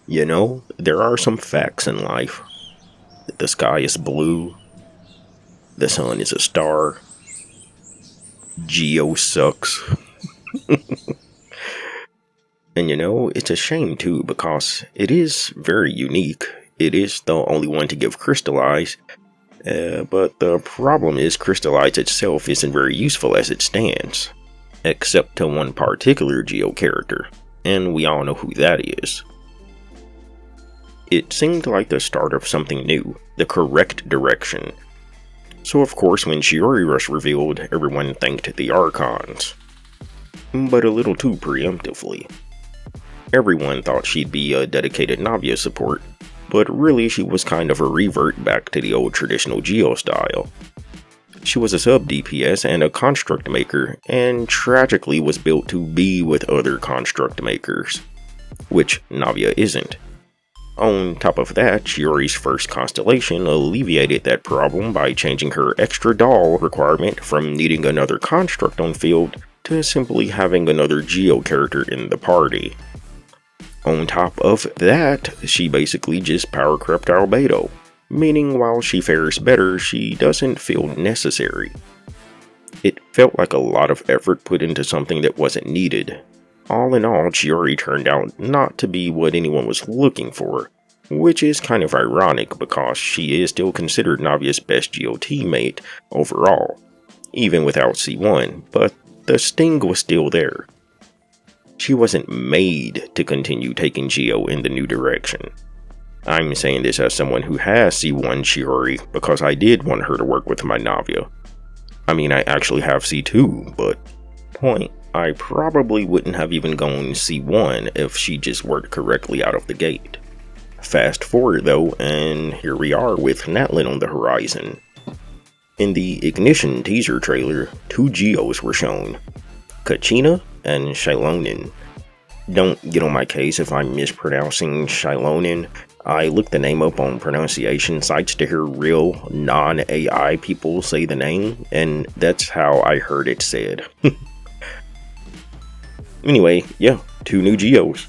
You know, there are some facts in life. The sky is blue, the sun is a star, GEO sucks. And you know, it's a shame too because it is very unique. It is the only one to give Crystallize, but the problem is Crystallize itself isn't very useful as it stands, except to one particular GEO character, and we all know who that is. It seemed like the start of something new, the correct direction. So of course when Chiori was revealed, everyone thanked the Archons. But a little too preemptively. Everyone thought she'd be a dedicated Navia support, but really she was kind of a revert back to the old traditional GEO style. She was a sub DPS and a construct maker, and tragically was built to be with other construct makers, which Navia isn't. On top of that, Chiori's first constellation alleviated that problem by changing her extra doll requirement from needing another construct on field to simply having another GEO character in the party. On top of that, she basically just power crept Albedo, meaning while she fares better, she doesn't feel necessary. It felt like a lot of effort put into something that wasn't needed. All in all, Chiori turned out not to be what anyone was looking for, which is kind of ironic because she is still considered Navia's best GEO teammate overall, even without C1, but the sting was still there. She wasn't made to continue taking GEO in the new direction. I'm saying this as someone who has C1 Chiori because I did want her to work with my Navia. I mean, I actually have C2, but point. I probably wouldn't have even gone C1 if she just worked correctly out of the gate. Fast forward though, and here we are with Natlan on the horizon. In the Ignition teaser trailer, 2 GEOs were shown, Kachina and Xilonen. Don't get on my case if I'm mispronouncing Xilonen. I looked the name up on pronunciation sites to hear real non-AI people say the name, and that's how I heard it said. Anyway, yeah, 2 new GEOs.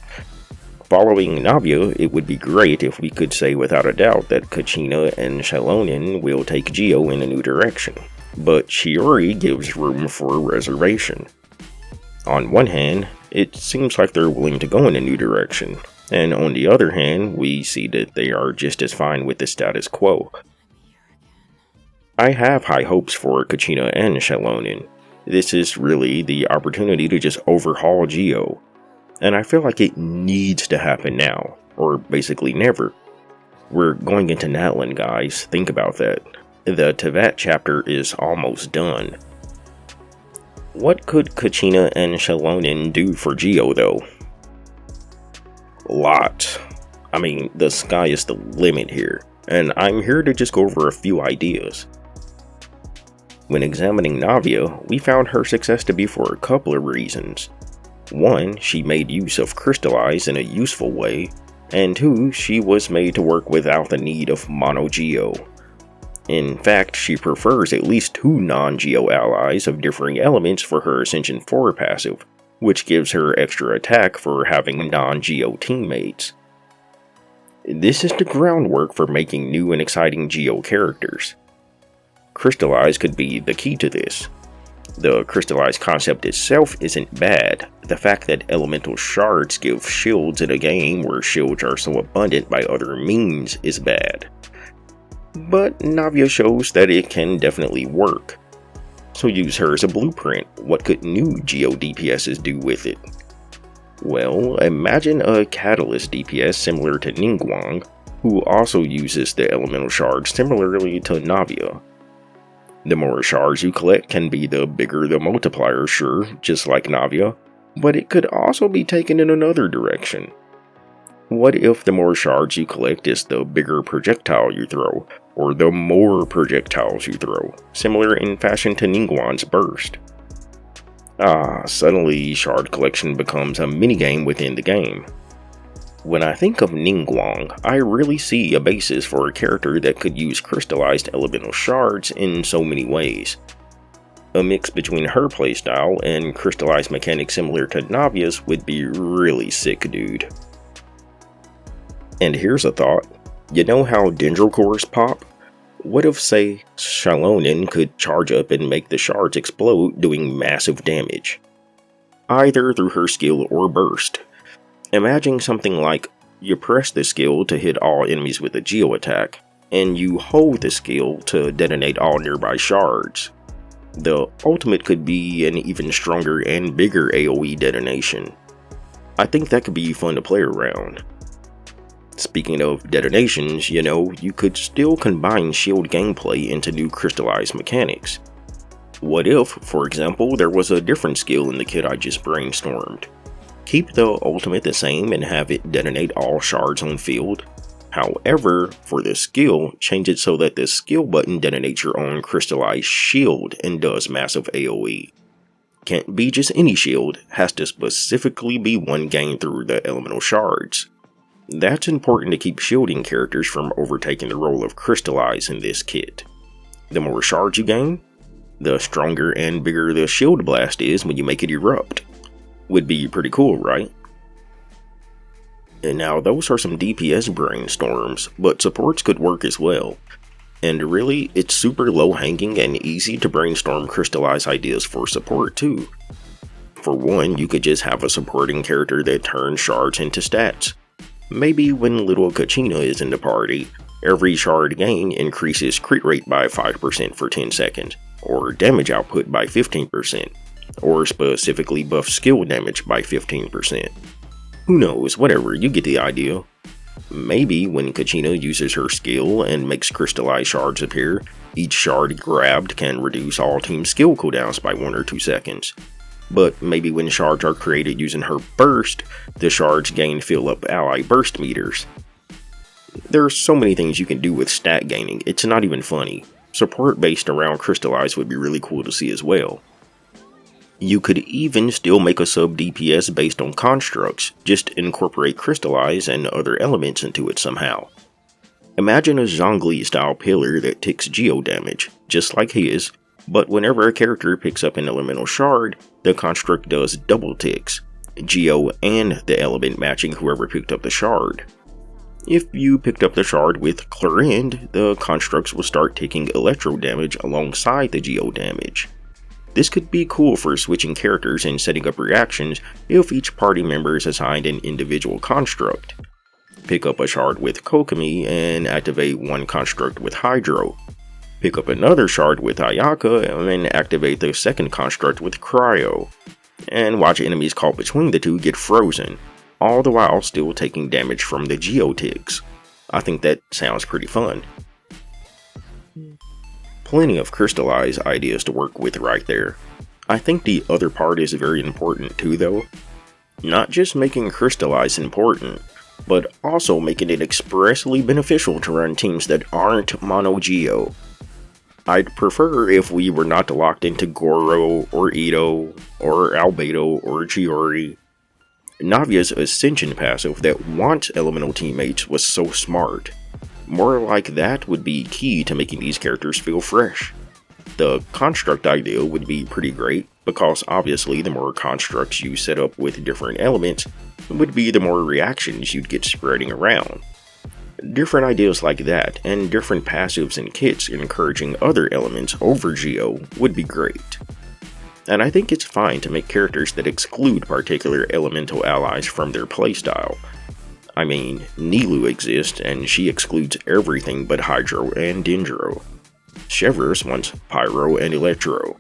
Following Navia, it would be great if we could say without a doubt that Kachina and Xilonen will take GEO in a new direction, but Chiori gives room for reservation. On one hand, it seems like they're willing to go in a new direction, and on the other hand, we see that they are just as fine with the status quo. I have high hopes for Kachina and Xilonen. This is really the opportunity to just overhaul GEO, and I feel like it needs to happen now, or basically never. We're going into Natlan, guys, think about that. The Tevat chapter is almost done. What could Kachina and Xilonen do for GEO though? Lots. I mean, the sky is the limit here, and I'm here to just go over a few ideas. When examining Navia, we found her success to be for a couple of reasons. 1, she made use of Crystallize in a useful way, and 2, she was made to work without the need of mono GEO. In fact, she prefers at least 2 non-GEO allies of differing elements for her Ascension 4 passive, which gives her extra attack for having non-GEO teammates. This is the groundwork for making new and exciting GEO characters. Crystallize could be the key to this. The Crystallize concept itself isn't bad. The fact that elemental shards give shields in a game where shields are so abundant by other means is bad. But Navia shows that it can definitely work. So use her as a blueprint. What could new GEO DPSs do with it? Well, imagine a Catalyst DPS similar to Ningguang, who also uses the elemental shards similarly to Navia. The more shards you collect can be the bigger the multiplier, sure, just like Navia, but it could also be taken in another direction. What if the more shards you collect is the bigger projectile you throw, or the more projectiles you throw, similar in fashion to Ningguang's burst? Suddenly shard collection becomes a minigame within the game. When I think of Ningguang, I really see a basis for a character that could use crystallized elemental shards in so many ways. A mix between her playstyle and crystallized mechanics similar to Navia's would be really sick, dude. And here's a thought. You know how dendrocores pop? What if, say, Xilonen could charge up and make the shards explode, doing massive damage? Either through her skill or burst. Imagine something like, you press the skill to hit all enemies with a GEO attack, and you hold the skill to detonate all nearby shards. The ultimate could be an even stronger and bigger AoE detonation. I think that could be fun to play around. Speaking of detonations, you could still combine shield gameplay into new Crystallize mechanics. What if, for example, there was a different skill in the kit I just brainstormed? Keep the ultimate the same and have it detonate all shards on field. However, for the skill, change it so that the skill button detonates your own Crystallized shield and does massive AoE. Can't be just any shield, has to specifically be one gained through the elemental shards. That's important to keep shielding characters from overtaking the role of Crystallize in this kit. The more shards you gain, the stronger and bigger the shield blast is when you make it erupt. Would be pretty cool, right? And now those are some DPS brainstorms, but supports could work as well. And really, it's super low hanging and easy to brainstorm Crystallize ideas for support too. For one, you could just have a supporting character that turns shards into stats. Maybe when little Kachina is in the party, every shard gain increases crit rate by 5% for 10 seconds, or damage output by 15%, or specifically buff skill damage by 15%. Who knows, whatever, you get the idea. Maybe when Kachina uses her skill and makes crystallized shards appear, each shard grabbed can reduce all team skill cooldowns by 1 or 2 seconds. But maybe when shards are created using her burst, the shards gain fill up ally burst meters. There's so many things you can do with stat gaining, it's not even funny. Support based around Crystallize would be really cool to see as well. You could even still make a sub DPS based on constructs, just incorporate Crystallize and other elements into it somehow. Imagine a Zhongli style pillar that ticks GEO damage, just like his, but whenever a character picks up an elemental shard, the construct does double ticks, GEO and the element matching whoever picked up the shard. If you picked up the shard with Clorinde, the constructs will start taking electro damage alongside the GEO damage. This could be cool for switching characters and setting up reactions if each party member is assigned an individual construct. Pick up a shard with Kokomi and activate one construct with Hydro. Pick up another shard with Ayaka and then activate the second construct with Cryo. And watch enemies caught between the two get frozen, all the while still taking damage from the GEO ticks. I think that sounds pretty fun. Plenty of Crystallize ideas to work with right there. I think the other part is very important too though. Not just making Crystallize important, but also making it expressly beneficial to run teams that aren't mono GEO. I'd prefer if we were not locked into Goro, or Ito, or Albedo, or Chiori. Navia's Ascension passive that wants elemental teammates was so smart. More like that would be key to making these characters feel fresh. The construct idea would be pretty great, because obviously the more constructs you set up with different elements would be the more reactions you'd get spreading around. Different ideas like that, and different passives and kits encouraging other elements over GEO would be great. And I think it's fine to make characters that exclude particular elemental allies from their playstyle. I mean, Nilou exists and she excludes everything but Hydro and Dendro. Chevreuse wants Pyro and Electro.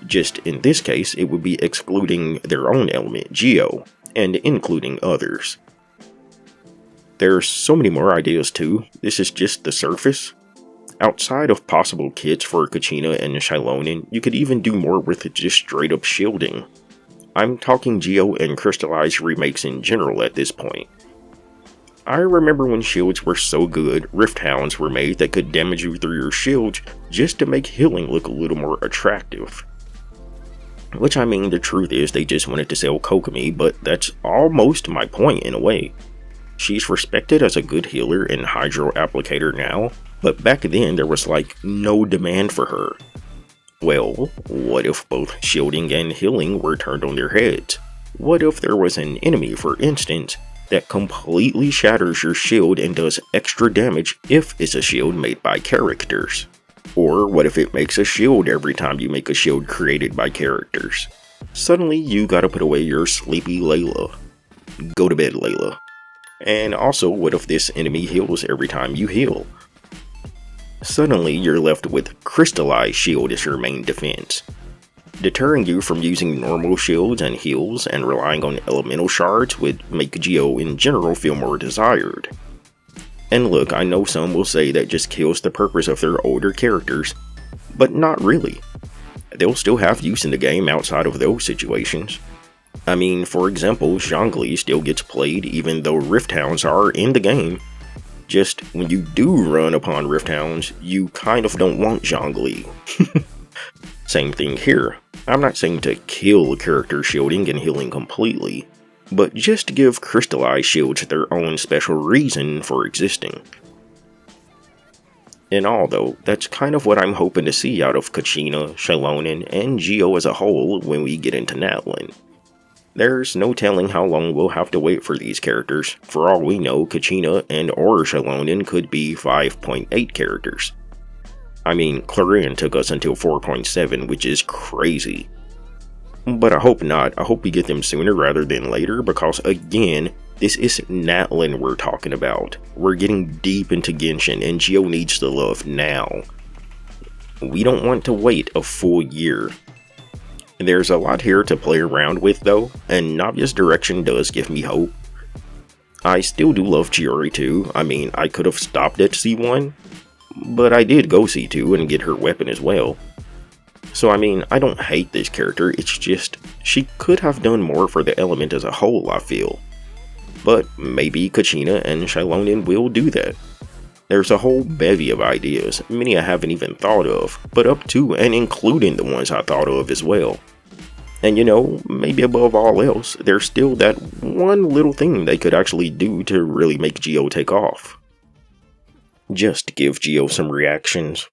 Just in this case, it would be excluding their own element, GEO, and including others. There's so many more ideas too, this is just the surface. Outside of possible kits for Kachina and Xilonen, you could even do more with just straight up shielding. I'm talking GEO and Crystallize remakes in general at this point. I remember when shields were so good, Rift Hounds were made that could damage you through your shield just to make healing look a little more attractive. Which I mean, the truth is they just wanted to sell Kokomi, but that's almost my point in a way. She's respected as a good healer and Hydro applicator now, but back then there was like no demand for her. Well, what if both shielding and healing were turned on their heads? What if there was an enemy, for instance, that completely shatters your shield and does extra damage if it's a shield made by characters. Or what if it makes a shield every time you make a shield created by characters? Suddenly you gotta put away your sleepy Layla. Go to bed, Layla. And also, what if this enemy heals every time you heal? Suddenly you're left with Crystallize shield as your main defense, deterring you from using normal shields and heals, and relying on elemental shards would make GEO in general feel more desired. And look, I know some will say that just kills the purpose of their older characters, but not really. They'll still have use in the game outside of those situations. I mean, for example, Zhongli still gets played even though Rift Hounds are in the game. Just when you do run upon Rift Hounds, you kind of don't want Zhongli. Same thing here. I'm not saying to kill character shielding and healing completely, but just give Crystallize shields their own special reason for existing. In all though, that's kind of what I'm hoping to see out of Kachina, Xilonen, and GEO as a whole when we get into Natlan. There's no telling how long we'll have to wait for these characters. For all we know, Kachina and or Xilonen could be 5.8 characters. I mean, Clarin took us until 4.7, which is crazy. But I hope not. I hope we get them sooner rather than later, because again, this is Natlan we're talking about. We're getting deep into Genshin, and GEO needs the love now. We don't want to wait a full year. There's a lot here to play around with though, and Navia's direction does give me hope. I still do love Chiori too. I mean, I could have stopped at C1, but I did go C2 and get her weapon as well. So I mean, I don't hate this character, it's just, she could have done more for the element as a whole, I feel. But maybe Kachina and Xilonen will do that. There's a whole bevy of ideas, many I haven't even thought of, but up to and including the ones I thought of as well. And you know, maybe above all else, there's still that one little thing they could actually do to really make GEO take off. Just give GEO some reactions.